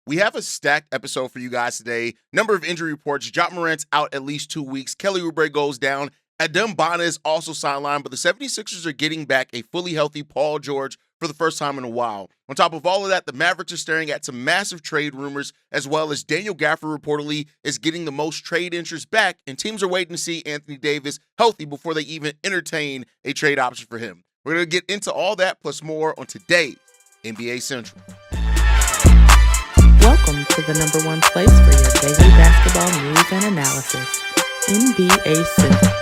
We have a stacked episode for you guys today. Number of injury reports. Ja Morant's out at least 2 weeks. Kelly Oubre goes down. Adem Bona is also sidelined, but the 76ers are getting back a fully healthy Paul George for the first time in a while. On top of all of that, the Mavericks are staring at some massive trade rumors, as well as Daniel Gafford reportedly is getting the most trade interest back, and teams are waiting to see Anthony Davis healthy before they even entertain a trade option for him. We're going to get into all that plus more on today's NBA Central. Welcome to the number one place for your daily basketball news and analysis, NBA Central.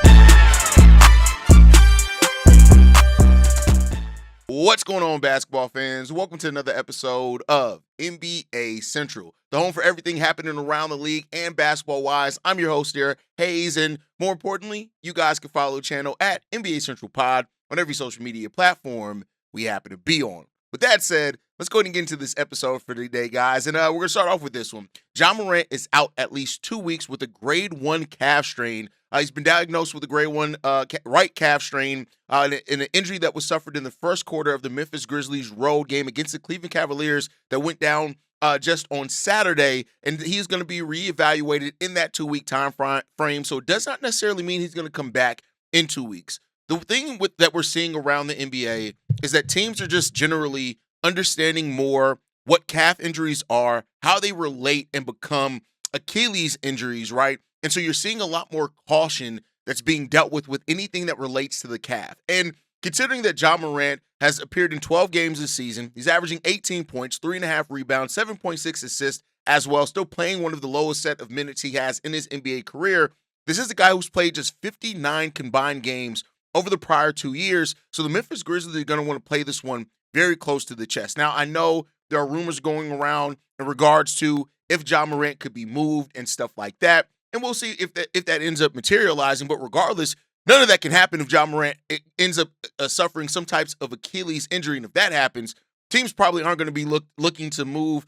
What's going on, basketball fans? Welcome to another episode of NBA Central, the home for everything happening around the league and basketball-wise. I'm your host here, Haize, and more importantly, you guys can follow the channel at NBA Central Pod on every social media platform we happen to be on. With that said, let's go ahead and get into this episode for today, guys. And we're going to start off with this one. Ja Morant is out at least 2 weeks with a grade 1 calf strain. He's been diagnosed with a grade 1 right calf strain in an injury that was suffered in the first quarter of the Memphis Grizzlies road game against the Cleveland Cavaliers that went down just on Saturday. And he's going to be reevaluated in that 2-week time frame. So it does not necessarily mean he's going to come back in 2 weeks. The thing that we're seeing around the NBA is that teams are just generally understanding more what calf injuries are, how they relate and become Achilles injuries, right? And so you're seeing a lot more caution that's being dealt with anything that relates to the calf. And considering that Ja Morant has appeared in 12 games this season, he's averaging 18 points, 3.5 rebounds, 7.6 assists as well, still playing one of the lowest set of minutes he has in his NBA career. This is a guy who's played just 59 combined games over the prior 2 years. So the Memphis Grizzlies are going to want to play this one very close to the chest. Now, I know there are rumors going around in regards to if Ja Morant could be moved and stuff like that. And we'll see if that ends up materializing. But regardless, none of that can happen if Ja Morant ends up suffering some types of Achilles injury. And if that happens, teams probably aren't going to be looking to move,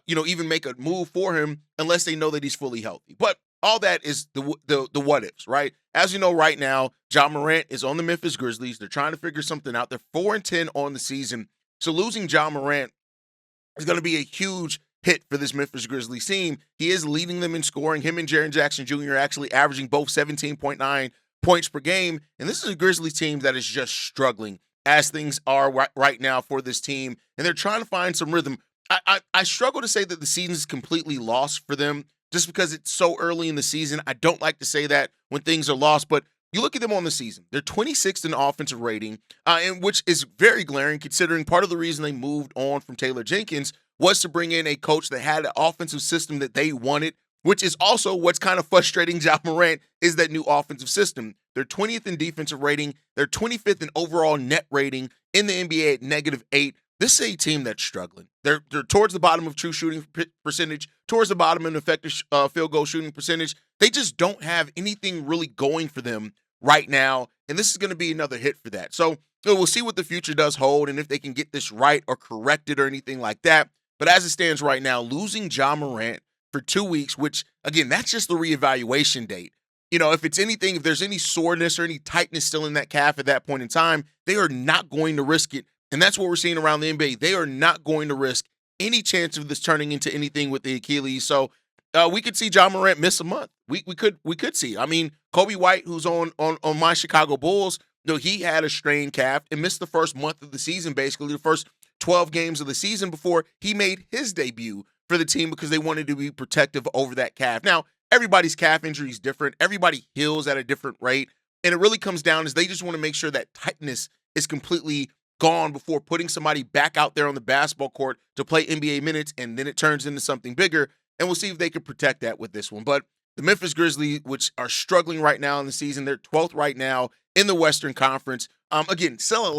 even make a move for him unless they know that he's fully healthy. But all that is the what ifs, right? As you know, right now, Ja Morant is on the Memphis Grizzlies. They're trying to figure something out. They're 4-10 on the season. So losing Ja Morant is going to be a huge hit for this Memphis Grizzlies team. He is leading them in scoring. Him and Jaren Jackson Jr. are actually averaging both 17.9 points per game. And this is a Grizzlies team that is just struggling as things are right now for this team. And they're trying to find some rhythm. I struggle to say that the season is completely lost for them just because it's so early in the season. I don't like to say that when things are lost, but you look at them on the season. They're 26th in offensive rating, and which is very glaring considering part of the reason they moved on from Taylor Jenkins was to bring in a coach that had an offensive system that they wanted, which is also what's kind of frustrating Ja Morant is that new offensive system. They're 20th in defensive rating. They're 25th in overall net rating in the NBA at -8. This is a team that's struggling. They're towards the bottom of true shooting percentage, towards the bottom in effective field goal shooting percentage. They just don't have anything really going for them right now, and this is going to be another hit for that. So we'll see what the future does hold and if they can get this right or corrected or anything like that. But as it stands right now, losing Ja Morant for 2 weeks, which, again, that's just the reevaluation date. You know, if it's anything, if there's any soreness or any tightness still in that calf at that point in time, they are not going to risk it. And that's what we're seeing around the NBA. They are not going to risk any chance of this turning into anything with the Achilles. So we could see Ja Morant miss a month. We could see. I mean, Kobe White, who's on my Chicago Bulls, he had a strained calf and missed the first month of the season, basically the first 12 games of the season before he made his debut for the team because they wanted to be protective over that calf. Now, everybody's calf injury is different. Everybody heals at a different rate. And it really comes down is they just want to make sure that tightness is completely gone before putting somebody back out there on the basketball court to play NBA minutes, and then it turns into something bigger. And we'll see if they can protect that with this one. But the Memphis Grizzlies, which are struggling right now in the season, they're 12th right now in the Western Conference. Again, still a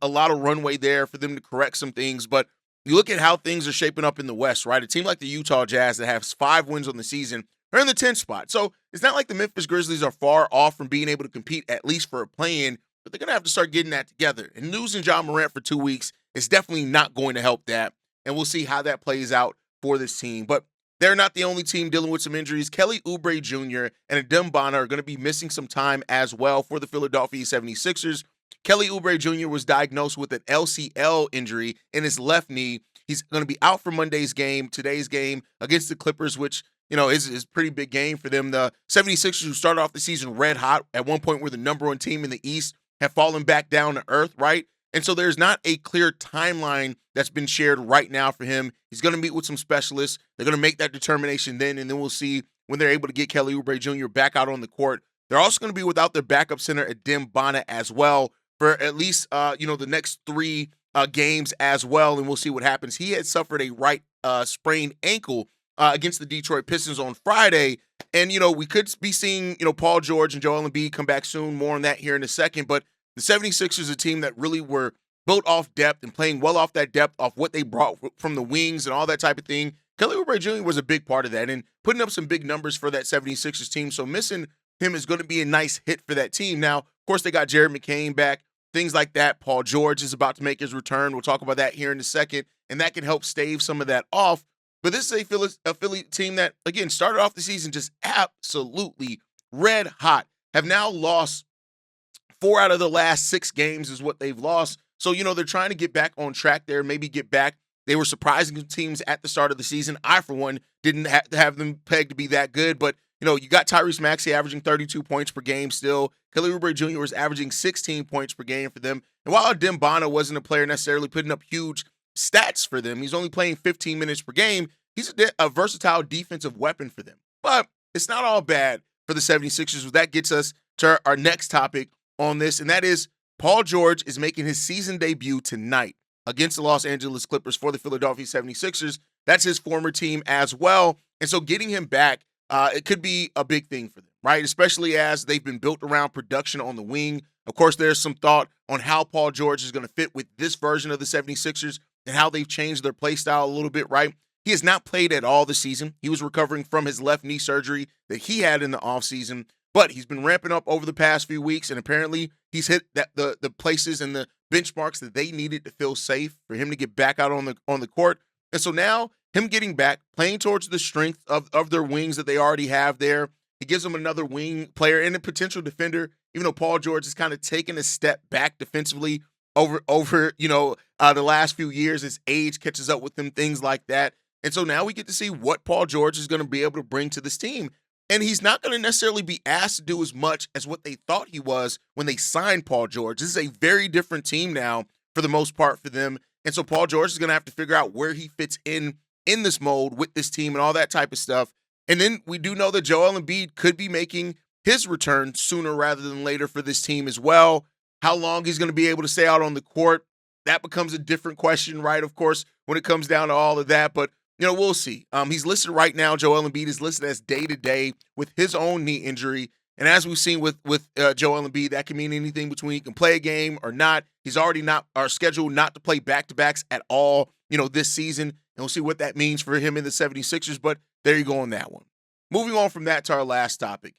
lot of runway there for them to correct some things. But you look at how things are shaping up in the West, right? A team like the Utah Jazz that has 5 wins on the season are in the 10th spot. So it's not like the Memphis Grizzlies are far off from being able to compete at least for a play-in, but they're going to have to start getting that together. And losing Ja Morant for 2 weeks is definitely not going to help that. And we'll see how that plays out for this team. But they're not the only team dealing with some injuries. Kelly Oubre Jr. and Adem Bona are going to be missing some time as well for the Philadelphia 76ers. Kelly Oubre Jr. was diagnosed with an LCL injury in his left knee. He's going to be out for Monday's game, today's game against the Clippers, which, is a pretty big game for them. The 76ers, who started off the season red hot, at one point were the number one team in the East, have fallen back down to earth, right? And so there's not a clear timeline that's been shared right now for him. He's going to meet with some specialists. They're going to make that determination then, and then we'll see when they're able to get Kelly Oubre Jr. back out on the court. They're also going to be without their backup center, Adem Bona, as well, for at least, the next three games as well, and we'll see what happens. He had suffered a right sprained ankle against the Detroit Pistons on Friday, and, we could be seeing, Paul George and Joel Embiid come back soon. More on that here in a second, but the 76ers, a team that really were built off depth and playing well off that depth, off what they brought from the wings and all that type of thing. Kelly Oubre Jr. was a big part of that and putting up some big numbers for that 76ers team, so missing him is going to be a nice hit for that team. Now, of course, they got Jared McCain back, things like that. Paul George is about to make his return. We'll talk about that here in a second, and that can help stave some of that off. But this is a Philly team that, again, started off the season just absolutely red hot, have now lost 4 out of the last 6 games is what they've lost. So, they're trying to get back on track there, maybe get back. They were surprising teams at the start of the season. I, for one, didn't have them pegged to be that good. But, you got Tyrese Maxey averaging 32 points per game still. Kelly Oubre Jr. was averaging 16 points per game for them. And while Adem Bona wasn't a player necessarily putting up huge stats for them, he's only playing 15 minutes per game. He's a versatile defensive weapon for them. But it's not all bad for the 76ers. That gets us to our next topic on this, and that is Paul George is making his season debut tonight against the Los Angeles Clippers for the Philadelphia 76ers. That's his former team as well. And so getting him back, it could be a big thing for them, right? Especially as they've been built around production on the wing. Of course, there's some thought on how Paul George is going to fit with this version of the 76ers and how they've changed their play style a little bit, right? He has not played at all this season. He was recovering from his left knee surgery that he had in the offseason, but he's been ramping up over the past few weeks, and apparently he's hit the places and the benchmarks that they needed to feel safe for him to get back out on the court. And so now him getting back, playing towards the strength of their wings that they already have there, it gives them another wing player and a potential defender, even though Paul George has kind of taken a step back defensively over the last few years. His age catches up with him, things like that. And so now we get to see what Paul George is going to be able to bring to this team. And he's not going to necessarily be asked to do as much as what they thought he was when they signed Paul George. This is a very different team now for the most part for them. And so Paul George is going to have to figure out where he fits in this mold with this team and all that type of stuff. And then we do know that Joel Embiid could be making his return sooner rather than later for this team as well. How long he's going to be able to stay out on the court, that becomes a different question, right? Of course, when it comes down to all of that. But we'll see. He's listed right now. Joel Embiid is listed as day-to-day with his own knee injury. And as we've seen with Joel Embiid, that can mean anything between he can play a game or not. He's already scheduled not to play back-to-backs at all, this season. And we'll see what that means for him in the 76ers. But there you go on that one. Moving on from that to our last topic.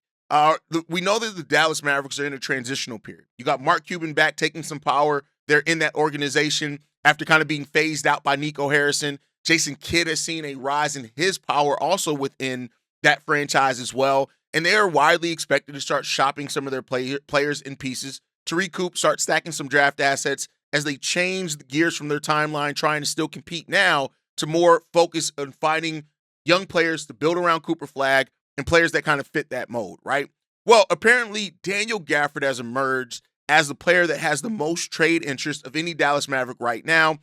We know that the Dallas Mavericks are in a transitional period. You got Mark Cuban back taking some power there in that organization after kind of being phased out by Nico Harrison. Jason Kidd has seen a rise in his power also within that franchise as well. And they are widely expected to start shopping some of their players in pieces to recoup, start stacking some draft assets as they change the gears from their timeline, trying to still compete now to more focus on finding young players to build around Cooper Flag and players that kind of fit that mold, right? Well, apparently Daniel Gafford has emerged as the player that has the most trade interest of any Dallas Maverick right now.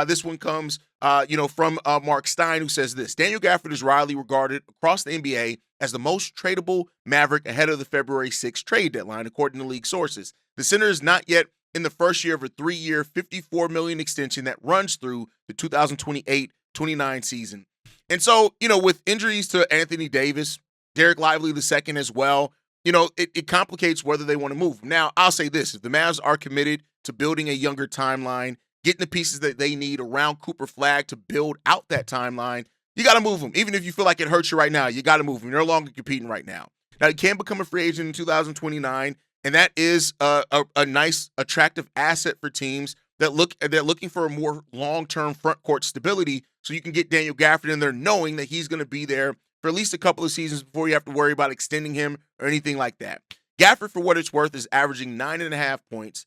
This one comes from Mark Stein, who says this: Daniel Gafford is widely regarded across the NBA as the most tradable Maverick ahead of the February 6th trade deadline, according to league sources. The center is not yet in the first year of a 3-year, $54 million extension that runs through the 2028-29 season. And so, with injuries to Anthony Davis, Derek Lively II as well, it complicates whether they want to move. Now, I'll say this: if the Mavs are committed to building a younger timeline, getting the pieces that they need around Cooper Flag to build out that timeline, you got to move him. Even if you feel like it hurts you right now, you got to move him. You're no longer competing right now. Now, he can become a free agent in 2029, and that is a nice, attractive asset for teams they're looking for a more long-term front court stability, so you can get Daniel Gafford in there knowing that he's going to be there for at least a couple of seasons before you have to worry about extending him or anything like that. Gafford, for what it's worth, is averaging 9.5 points,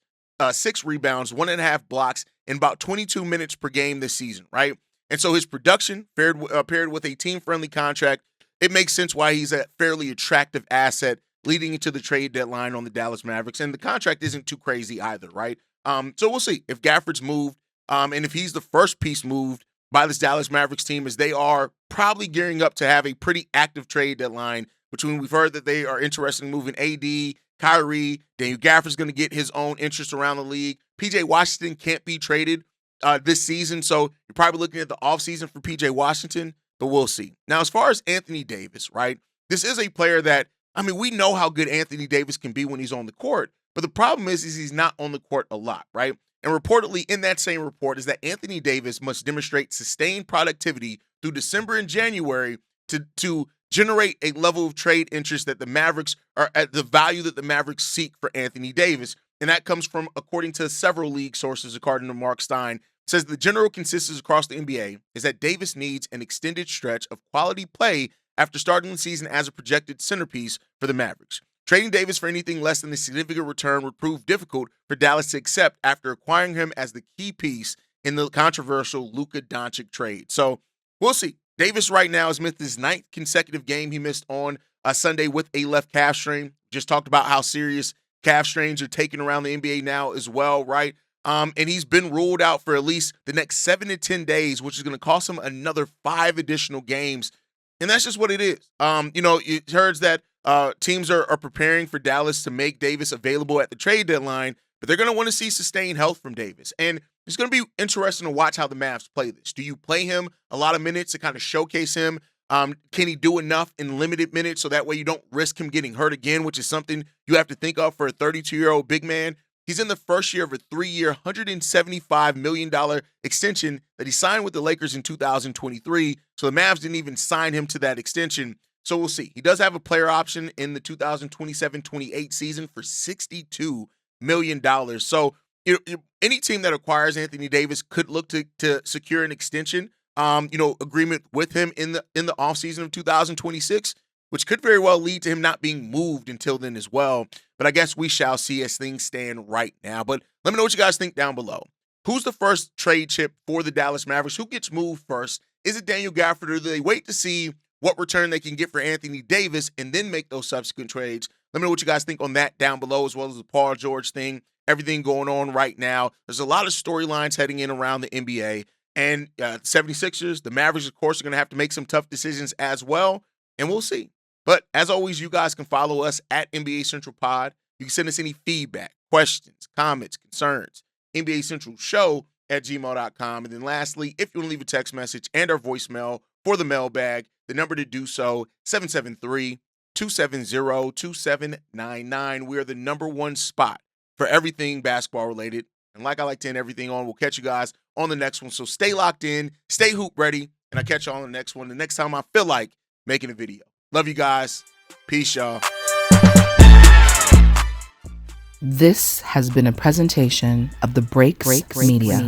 6 rebounds, 1.5 blocks, in about 22 minutes per game this season, right? And so his production paired with a team-friendly contract, it makes sense why he's a fairly attractive asset leading into the trade deadline on the Dallas Mavericks. And the contract isn't too crazy either, right? So we'll see if Gafford's moved and if he's the first piece moved by this Dallas Mavericks team, as they are probably gearing up to have a pretty active trade deadline between, we've heard that they are interested in moving AD, Kyrie, Daniel Gafford's going to get his own interest around the league. PJ Washington can't be traded this season, so you're probably looking at the offseason for PJ Washington, but we'll see. Now, as far as Anthony Davis, right, this is a player that, I mean, we know how good Anthony Davis can be when he's on the court, but the problem is he's not on the court a lot, right? And reportedly in that same report is that Anthony Davis must demonstrate sustained productivity through December and January to generate a level of trade interest that the Mavericks are at the value that the Mavericks seek for Anthony Davis. And that comes from, according to several league sources, according to Mark Stein, says the general consensus across the NBA is that Davis needs an extended stretch of quality play after starting the season as a projected centerpiece for the Mavericks. Trading Davis for anything less than a significant return would prove difficult for Dallas to accept after acquiring him as the key piece in the controversial Luka Doncic trade. So we'll see. Davis right now has missed his 9th consecutive game he missed on a Sunday with a left calf strain. Just talked about how serious calf strains are taken around the NBA now as well, right? And he's been ruled out for at least the next 7 to 10 days, which is going to cost him another 5 additional games. And that's just what it is. It heard that teams are preparing for Dallas to make Davis available at the trade deadline, but they're going to want to see sustained health from Davis. And it's going to be interesting to watch how the Mavs play this. Do you play him a lot of minutes to kind of showcase him? Can he do enough in limited minutes so that way you don't risk him getting hurt again, which is something you have to think of for a 32-year-old big man? He's in the first year of a 3-year, $175 million extension that he signed with the Lakers in 2023. So the Mavs didn't even sign him to that extension. So we'll see. He does have a player option in the 2027-28 season for $62 million. So any team that acquires Anthony Davis could look to secure an extension, agreement with him in the offseason of 2026, which could very well lead to him not being moved until then as well. But I guess we shall see as things stand right now. But let me know what you guys think down below. Who's the first trade chip for the Dallas Mavericks? Who gets moved first? Is it Daniel Gafford, or do they wait to see what return they can get for Anthony Davis and then make those subsequent trades? Let me know what you guys think on that down below, as well as the Paul George thing, everything going on right now. There's a lot of storylines heading in around the NBA. And 76ers, the Mavericks, of course, are going to have to make some tough decisions as well. And we'll see. But as always, you guys can follow us at NBA Central Pod. You can send us any feedback, questions, comments, concerns, NBA Central Show at gmail.com. And then lastly, if you want to leave a text message and our voicemail for the mailbag, the number to do so, 773-270-2799. We are the number one spot for everything basketball related. And like I like to end everything on, we'll catch you guys on the next one. So stay locked in, stay hoop ready, and I'll catch you on the next one. The next time I feel like making a video. Love you guys. Peace, y'all. This has been a presentation of the Breaks Media.